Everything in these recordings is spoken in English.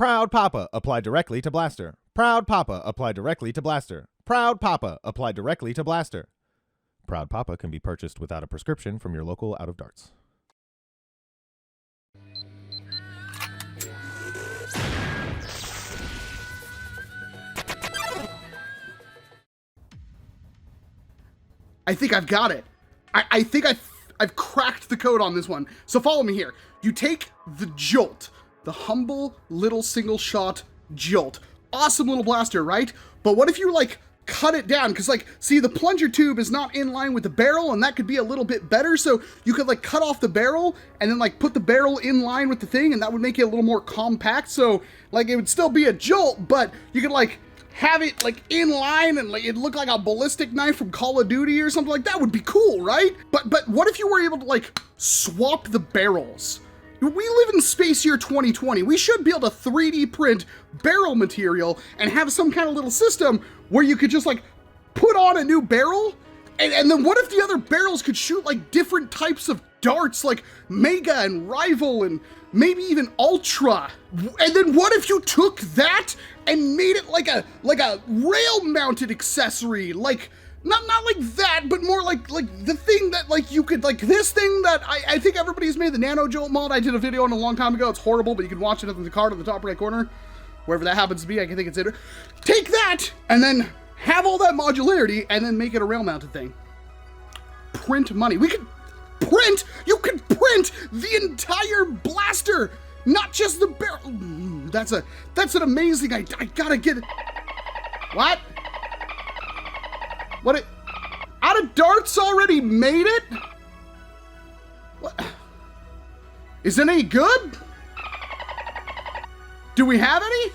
Proud Papa, applied directly to blaster. Proud Papa, applied directly to blaster. Proud Papa, applied directly to blaster. Proud Papa can be purchased without a prescription from your local Out of Darts. I think I've got it. I think I've cracked the code on this one. So follow me here. You take the Jolt, the humble little single shot Jolt. Awesome little blaster, right? But what if you like cut it down? Because like, see, the plunger tube is not in line with the barrel, and that could be a little bit better. So you could like cut off the barrel and then like put the barrel in line with the thing, and that would make it a little more compact. So like it would still be a Jolt, but you could like have it like in line and like it look like a ballistic knife from Call of Duty or something like that. Would be cool, right? But what if you were able to like swap the barrels? We live in space year 2020. We should be able to 3D print barrel material and have some kind of little system where you could just like put on a new barrel, and then what if the other barrels could shoot like different types of darts, like Mega and Rival and maybe even Ultra? And then what if you took that and made it like a rail mounted accessory, like not like that, but more like the thing that like you could, like this thing that I think everybody's made, the Nano Jolt mod. I did a video on a long time ago. It's horrible, but you can watch it in the card on the top right corner, wherever that happens to be. I can think it's it. Take that and then have all that modularity and then make it a rail mounted thing. Print money. We could print, you could print the entire blaster, not just the barrel. That's an amazing, I gotta get it. What? What? Out of Darts already made it? What? Is it any good? Do we have any?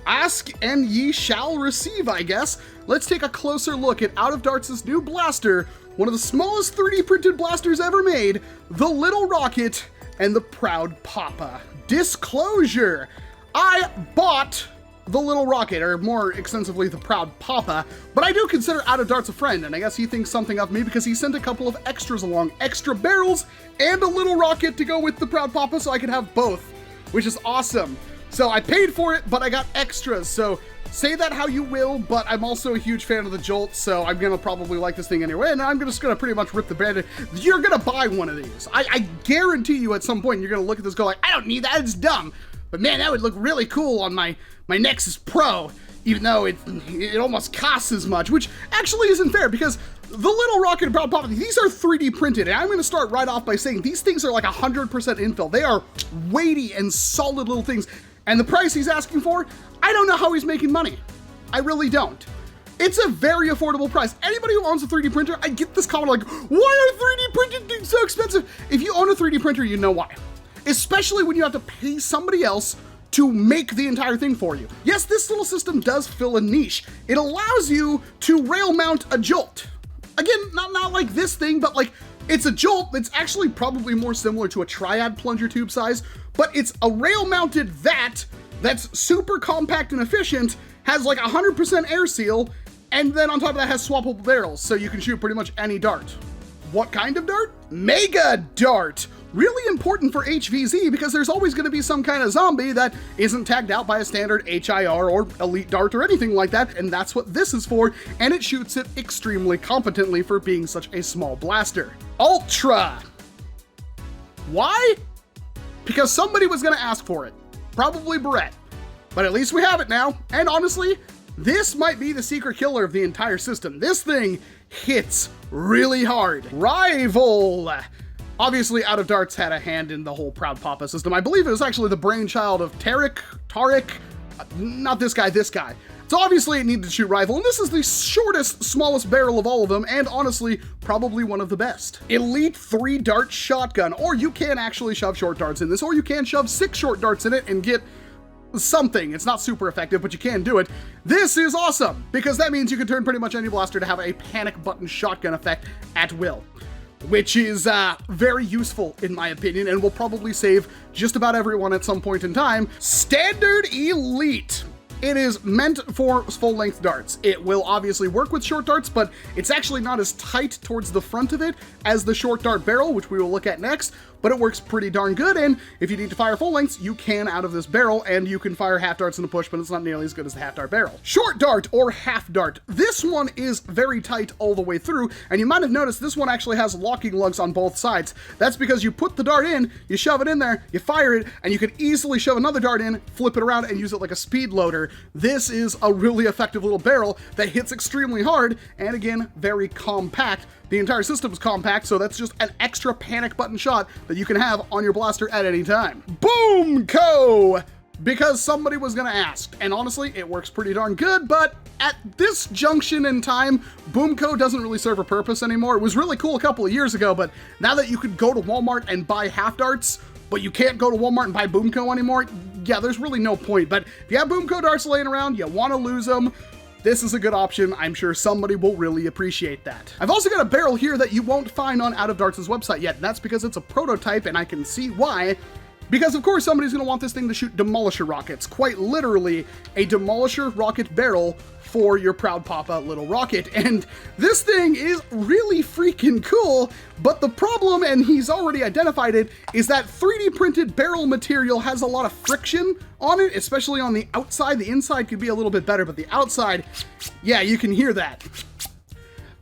Ask and ye shall receive, I guess. Let's take a closer look at Out of Darts' new blaster, one of the smallest 3D printed blasters ever made, the Little Rocket and the Proud Papa. Disclosure, I bought the Little Rocket, or more extensively the Proud Papa, but I do consider Out of Darts a friend, and I guess he thinks something of me because he sent a couple of extras along, extra barrels and a Little Rocket to go with the Proud Papa so I could have both, which is awesome. So I paid for it, but I got extras, so say that how you will, but I'm also a huge fan of the Jolt, so I'm gonna probably like this thing anyway, and I'm just gonna pretty much rip the band. You're gonna buy one of these. I guarantee you at some point you're gonna look at this and go like, I don't need that, it's dumb. But man, that would look really cool on my Nexus Pro, even though it almost costs as much, which actually isn't fair because the Little Rocket and Proud Papa, these are 3D printed, and I'm gonna start right off by saying these things are like 100% infill. They are weighty and solid little things, and the price he's asking for, I don't know how he's making money. I really don't. It's a very affordable price. Anybody who owns a 3D printer, I get this comment like, why are 3D printed things so expensive? If you own a 3D printer, you know why. Especially when you have to pay somebody else to make the entire thing for you. Yes, this little system does fill a niche. It allows you to rail mount a Jolt. Again, not like this thing, but like it's a Jolt that's actually probably more similar to a Triad plunger tube size, but it's a rail mounted that's super compact and efficient, has like 100% air seal, and then on top of that has swappable barrels, so you can shoot pretty much any dart. What kind of dart? Mega dart. Really important for HVZ because there's always going to be some kind of zombie that isn't tagged out by a standard HIR or elite dart or anything like that, and that's what this is for, and it shoots it extremely competently for being such a small blaster. Ultra. Why? Because somebody was going to ask for it. Probably Brett. But at least we have it now, and honestly, this might be the secret killer of the entire system. This thing hits really hard. Rival. Obviously, Out of Darts had a hand in the whole Proud Papa system. I believe it was actually the brainchild of Tarek, not this guy, this guy. So obviously it needed to shoot Rival, and this is the shortest, smallest barrel of all of them, and honestly, probably one of the best. Elite 3-dart shotgun, or you can actually shove short darts in this, or you can shove 6 short darts in it and get something. It's not super effective, but you can do it. This is awesome, because that means you can turn pretty much any blaster to have a panic button shotgun effect at will, which is very useful in my opinion, and will probably save just about everyone at some point in time. Standard Elite. It is meant for full-length darts. It will obviously work with short darts, but it's actually not as tight towards the front of it as the short dart barrel, which we will look at next. but it works pretty darn good, and if you need to fire full lengths, you can out of this barrel, and you can fire half darts in a push, but it's not nearly as good as the half dart barrel. Short dart or half dart. This one is very tight all the way through, and you might have noticed this one actually has locking lugs on both sides. That's because you put the dart in, you shove it in there, you fire it, and you can easily shove another dart in, flip it around, and use it like a speed loader. This is a really effective little barrel that hits extremely hard, and again, very compact. The entire system is compact, so that's just an extra panic button shot that you can have on your blaster at any time. Boomco! Because somebody was gonna ask, and honestly, it works pretty darn good, but at this junction in time, Boomco doesn't really serve a purpose anymore. It was really cool a couple of years ago, but now that you could go to Walmart and buy half darts, but you can't go to Walmart and buy Boomco anymore, yeah, there's really no point. But if you have Boomco darts laying around, you wanna lose them, this is a good option. I'm sure somebody will really appreciate that. I've also got a barrel here that you won't find on Out of Darts' website yet. That's because it's a prototype, and I can see why. Because of course somebody's going to want this thing to shoot Demolisher rockets. Quite literally, a Demolisher rocket barrel for your Proud Papa little rocket. And this thing is really freaking cool, but the problem, and he's already identified it, is that 3D printed barrel material has a lot of friction on it, especially on the outside. The inside could be a little bit better, but the outside, yeah, you can hear that.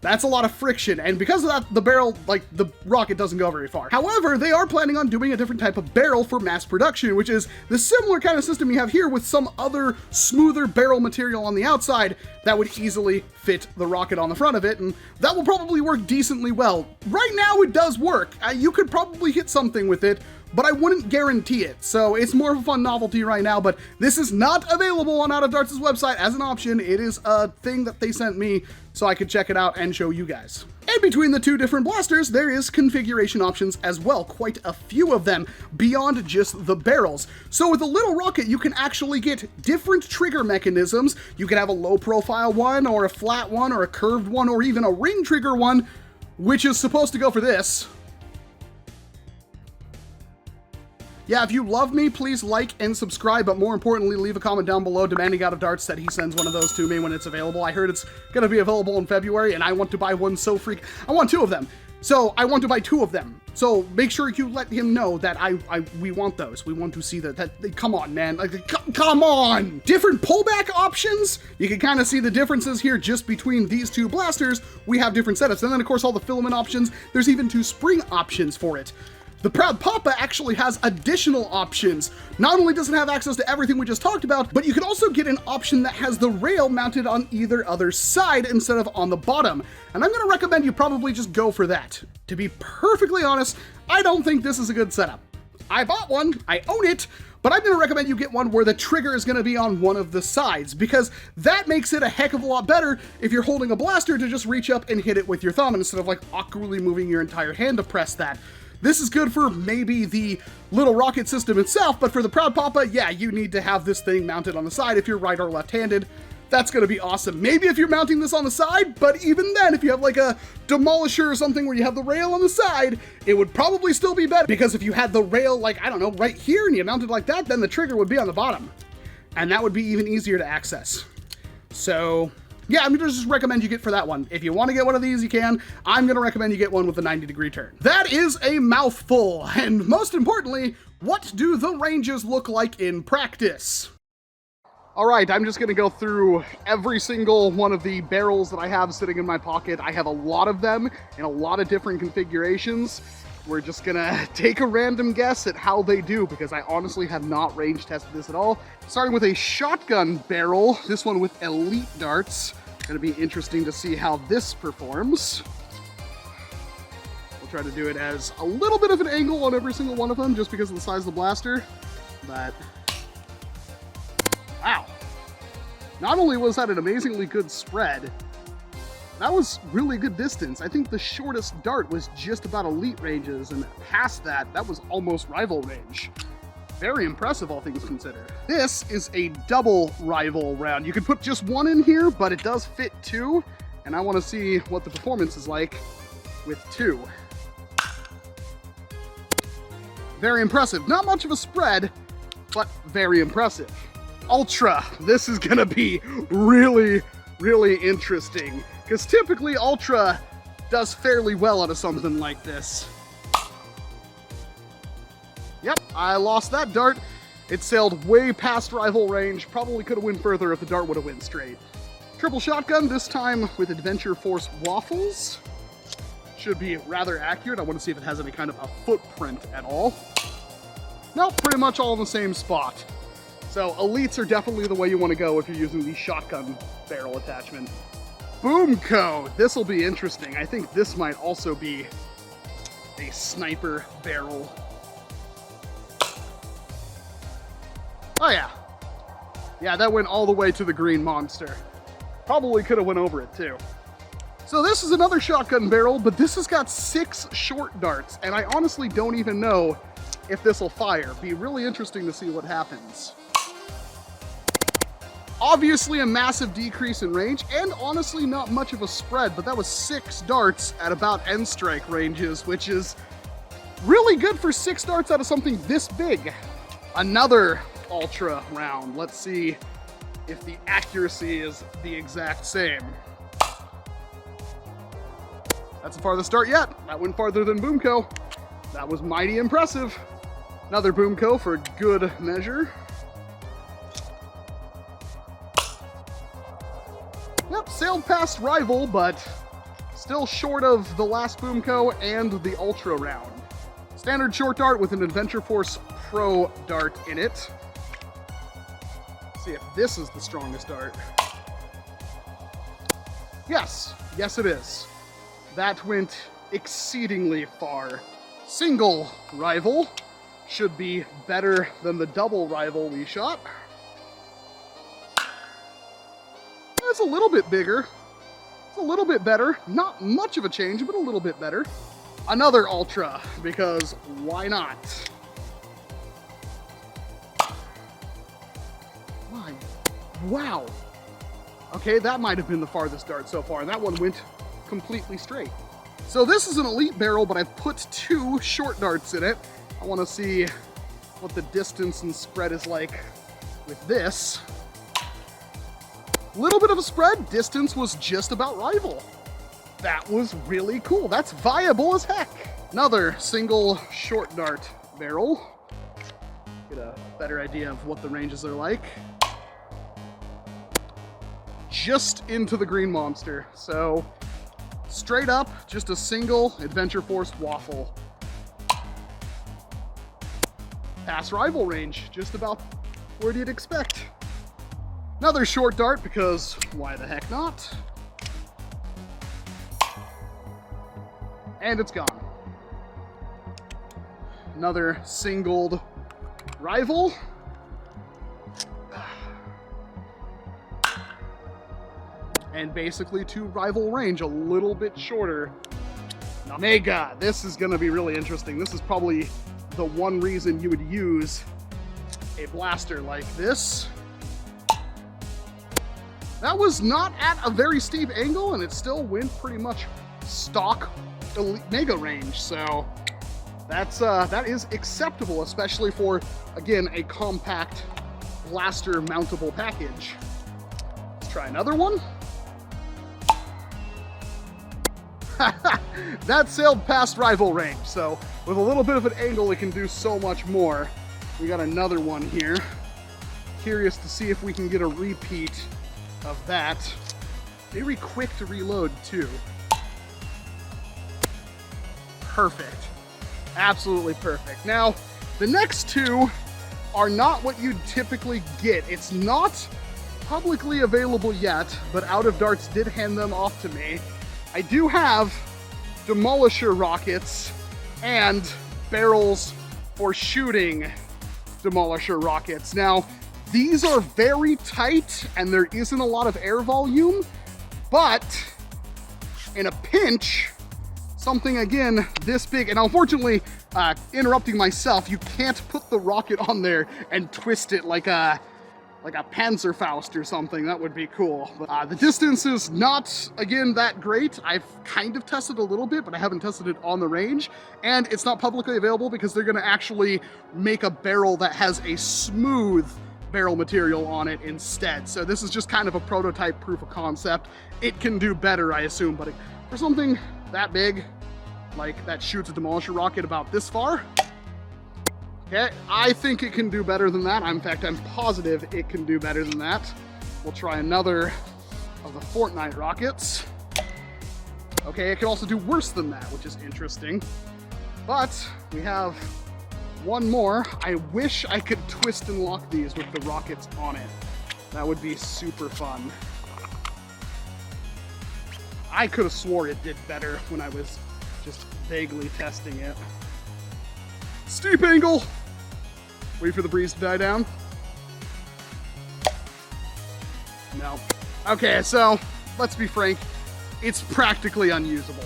That's a lot of friction, and because of that, the barrel, like, the rocket doesn't go very far. However, they are planning on doing a different type of barrel for mass production, which is the similar kind of system you have here with some other smoother barrel material on the outside that would easily fit the rocket on the front of it, and that will probably work decently well. Right now, it does work. You could probably hit something with it, but I wouldn't guarantee it. So it's more of a fun novelty right now, but this is not available on Out of Darts' website as an option. It is a thing that they sent me so I could check it out and show you guys. And between the two different blasters, there is configuration options as well, quite a few of them, beyond just the barrels. So with a little rocket, you can actually get different trigger mechanisms. You can have a low profile one, or a flat one, or a curved one, or even a ring trigger one, which is supposed to go for this. Yeah, if you love me, please like and subscribe, but more importantly, leave a comment down below demanding Out of Darts that he sends one of those to me when it's available. I heard it's gonna be available in February, and I want to buy one so I want two of them. So I want to buy two of them. So make sure you let him know that we want those. We want to see that come on, man. Like, come on! Different pullback options. You can kind of see the differences here just between these two blasters. We have different setups. And then, of course, all the filament options. There's even two spring options for it. The Proud Papa actually has additional options. Not only does it have access to everything we just talked about, but you can also get an option that has the rail mounted on either other side instead of on the bottom. And I'm gonna recommend you probably just go for that. To be perfectly honest, I don't think this is a good setup. I bought one, I own it, but I'm gonna recommend you get one where the trigger is gonna be on one of the sides, because that makes it a heck of a lot better if you're holding a blaster to just reach up and hit it with your thumb instead of like awkwardly moving your entire hand to press that. This is good for maybe the little rocket system itself, but for the Proud Papa, yeah, you need to have this thing mounted on the side if you're right or left-handed. That's gonna be awesome. Maybe if you're mounting this on the side, but even then, if you have like a Demolisher or something where you have the rail on the side, it would probably still be better, because if you had the rail, like, I don't know, right here and you mounted like that, then the trigger would be on the bottom. And that would be even easier to access. So yeah, I'm gonna just recommend you get for that one. If you want to get one of these, you can. I'm gonna recommend you get one with a 90-degree turn. That is a mouthful, and most importantly, what do the ranges look like in practice? All right, I'm just gonna go through every single one of the barrels that I have sitting in my pocket. I have a lot of them in a lot of different configurations. We're just gonna take a random guess at how they do, because I honestly have not range tested this at all. Starting with a shotgun barrel, this one with elite darts. Gonna be interesting to see how this performs. We'll try to do it as a little bit of an angle on every single one of them, just because of the size of the blaster, but wow. Not only was that an amazingly good spread, that was really good distance. I think the shortest dart was just about elite ranges, and past that, that was almost rival range. Very impressive, all things considered. This is a double rival round. You could put just one in here, but it does fit two, and I want to see what the performance is like with two. Very impressive. Not much of a spread, but very impressive. Ultra. This is gonna be really, really interesting, because typically Ultra does fairly well out of something like this. I lost that dart. It sailed way past rival range. Probably could have went further if the dart would have went straight. Triple shotgun, this time with Adventure Force waffles. Should be rather accurate. I want to see if it has any kind of a footprint at all. Nope, pretty much all in the same spot. So elites are definitely the way you want to go if you're using the shotgun barrel attachment. Boomco, this will be interesting. I think this might also be a sniper barrel. Oh yeah. Yeah, that went all the way to the green monster. Probably could have went over it too. So this is another shotgun barrel, but this has got 6 short darts, and I honestly don't even know if this will fire. Be really interesting to see what happens. Obviously a massive decrease in range, and honestly not much of a spread, but that was 6 darts at about end strike ranges, which is really good for 6 darts out of something this big. Another Ultra round. Let's see if the accuracy is the exact same. That's the farthest dart yet. That went farther than Boomco. That was mighty impressive. Another Boomco for good measure. Yep, sailed past rival, but still short of the last Boomco and the Ultra round. Standard short dart with an Adventure Force Pro dart in it. Let's see if this is the strongest dart. Yes, yes it is. That went exceedingly far. Single rival should be better than the double rival we shot. It's a little bit bigger. It's a little bit better. Not much of a change, but a little bit better. Another Ultra, because why not? Wow. Okay, that might have been the farthest dart so far, and that one went completely straight. So this is an elite barrel, but I've put 2 short darts in it. I want to see what the distance and spread is like with this. Little bit of a spread. Distance was just about rival. That was really cool. That's viable as heck. Another single short dart barrel. Get a better idea of what the ranges are like. Just into the green monster. So straight up, just a single Adventure Force waffle. Pass rival range, just about where you'd expect. Another short dart, because why the heck not? And it's gone. Another singled rival. And basically to rival range, a little bit shorter. Mega, this is gonna be really interesting. This is probably the one reason you would use a blaster like this. That was not at a very steep angle, and it still went pretty much stock elite mega range. So that is acceptable, especially for, again, a compact blaster mountable package. Let's try another one. That sailed past rival range, so with a little bit of an angle, it can do so much more. We got another one here. Curious to see if we can get a repeat of that. Very quick to reload, too. Perfect. Absolutely perfect. Now, the next 2 are not what you'd typically get. It's not publicly available yet, but Out of Darts did hand them off to me. I do have Demolisher Rockets and barrels for shooting Demolisher Rockets. Now, these are very tight and there isn't a lot of air volume, but in a pinch, something again this big, and unfortunately, interrupting myself, you can't put the rocket on there and twist it like a Panzerfaust or something. That would be cool. But, the distance is not, again, that great. I've kind of tested a little bit, but I haven't tested it on the range. And it's not publicly available because they're gonna actually make a barrel that has a smooth barrel material on it instead. So this is just kind of a prototype proof of concept. It can do better, I assume, but for something that big, like that shoots a Demolisher rocket about this far, Okay, I think it can do better than that. In fact, I'm positive it can do better than that. We'll try another of the Fortnite rockets. Okay, it can also do worse than that, which is interesting. But we have one more. I wish I could twist and lock these with the rockets on it. That would be super fun. I could have swore it did better when I was just vaguely testing it. Steep angle! Wait for the breeze to die down. No. Okay, so let's be frank. It's practically unusable.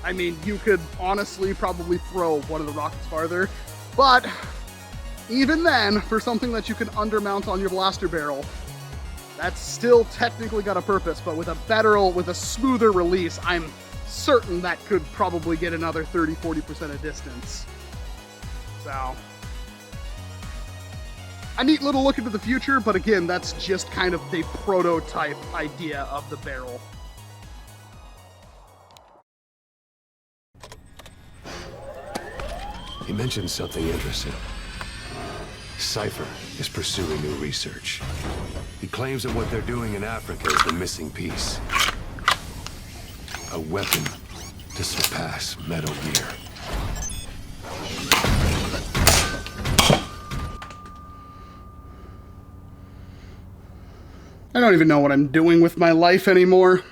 I mean, you could honestly probably throw one of the rockets farther, but even then, for something that you can undermount on your blaster barrel, that's still technically got a purpose, but with a smoother release, I'm certain that could probably get another 30-40% of distance. So, a neat little look into the future, but again, that's just kind of the prototype idea of the barrel. He mentioned something interesting. Cypher is pursuing new research. He claims that what they're doing in Africa is the missing piece. A weapon to surpass Metal Gear. I don't even know what I'm doing with my life anymore.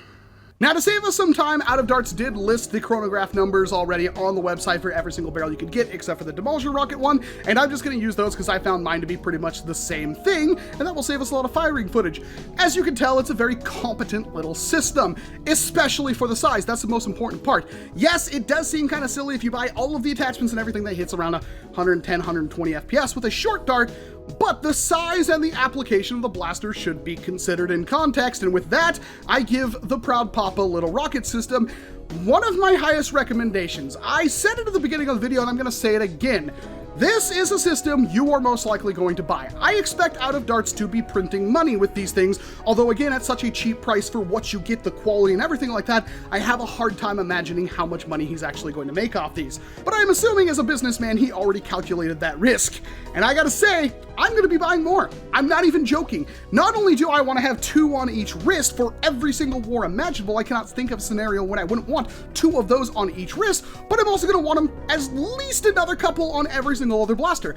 Now, to save us some time, Out of Darts did list the chronograph numbers already on the website for every single barrel you could get, except for the Demolisher Rocket one, and I'm just going to use those because I found mine to be pretty much the same thing, and that will save us a lot of firing footage. As you can tell, it's a very competent little system, especially for the size. That's the most important part. Yes, it does seem kind of silly if you buy all of the attachments and everything that hits around 110, 120 FPS with a short dart, but the size and the application of the blaster should be considered in context, and with that, I give the Proud Papa Little Rocket System one of my highest recommendations. I said it at the beginning of the video, and I'm going to say it again. This is a system you are most likely going to buy. I expect Out of Darts to be printing money with these things, although again, at such a cheap price for what you get, the quality and everything like that, I have a hard time imagining how much money he's actually going to make off these. But I'm assuming as a businessman, he already calculated that risk. And I gotta say, I'm gonna be buying more. I'm not even joking. Not only do I want to have 2 on each wrist for every single war imaginable, I cannot think of a scenario when I wouldn't want 2 of those on each wrist, but I'm also gonna want them at least another couple on every single other blaster.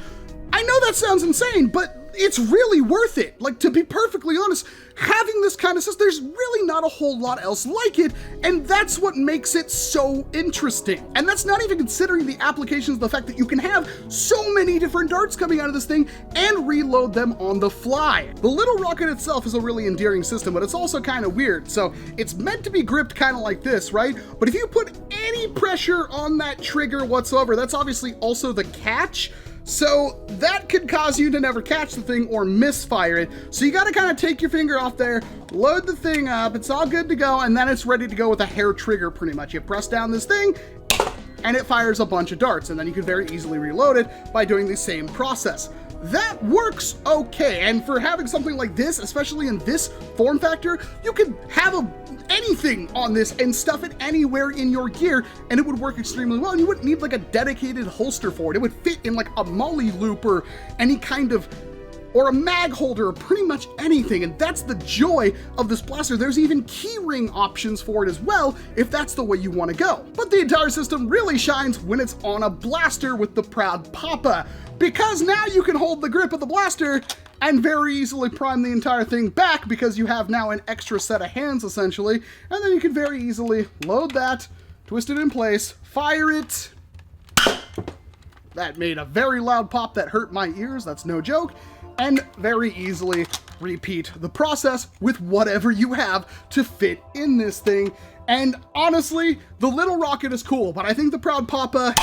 I know that sounds insane, but it's really worth it. Like, to be perfectly honest, having this kind of system, there's really not a whole lot else like it, and that's what makes it so interesting. And that's not even considering the applications, the fact that you can have so many different darts coming out of this thing and reload them on the fly. The little rocket itself is a really endearing system, but it's also kind of weird. So it's meant to be gripped kind of like this, right? But if you put any pressure on that trigger whatsoever, that's obviously also the catch. So that could cause you to never catch the thing or misfire it. So you gotta kind of take your finger off there, load the thing up, it's all good to go, and then it's ready to go with a hair trigger pretty much. You press down this thing, and it fires a bunch of darts, and then you can very easily reload it by doing the same process. That works okay, and for having something like this, especially in this form factor, you could have anything on this and stuff it anywhere in your gear, and it would work extremely well, and you wouldn't need like a dedicated holster for it. It would fit in like a molly loop or any kind of, or a mag holder, or pretty much anything, and that's the joy of this blaster. There's even keyring options for it as well, if that's the way you want to go. But the entire system really shines when it's on a blaster with the Proud Papa, because now you can hold the grip of the blaster and very easily prime the entire thing back, because you have now an extra set of hands, essentially, and then you can very easily load that, twist it in place, fire it. That made a very loud pop that hurt my ears, that's no joke, and very easily repeat the process with whatever you have to fit in this thing. And honestly, the little rocket is cool, but I think the Proud Papa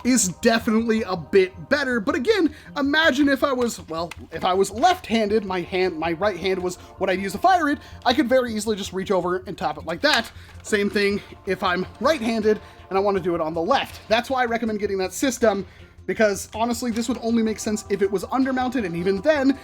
is definitely a bit better. But again, imagine if I was left-handed, my right hand was what I'd use to fire it, I could very easily just reach over and tap it like that. Same thing if I'm right-handed and I want to do it on the left. That's why I recommend getting that system, because honestly, this would only make sense if it was undermounted, and even then,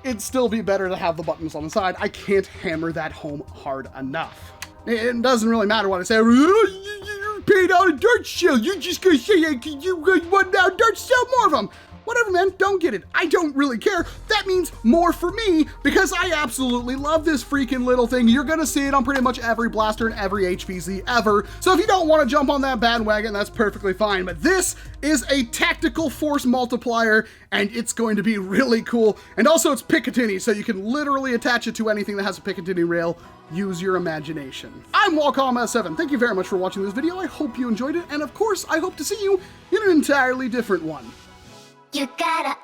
it'd still be better to have the buttons on the side. I can't hammer that home hard enough. It doesn't really matter what I say. You paid out a dart show. You're just gonna say you want now dart sell more of them. Whatever, man, don't get it. I don't really care. That means more for me because I absolutely love this freaking little thing. You're gonna see it on pretty much every blaster and every HVZ ever. So if you don't want to jump on that bandwagon, that's perfectly fine. But this is a tactical force multiplier and it's going to be really cool. And also it's Picatinny, so you can literally attach it to anything that has a Picatinny rail. Use your imagination. I'm Walcom S7. Thank you very much for watching this video. I hope you enjoyed it. And of course, I hope to see you in an entirely different one. You gotta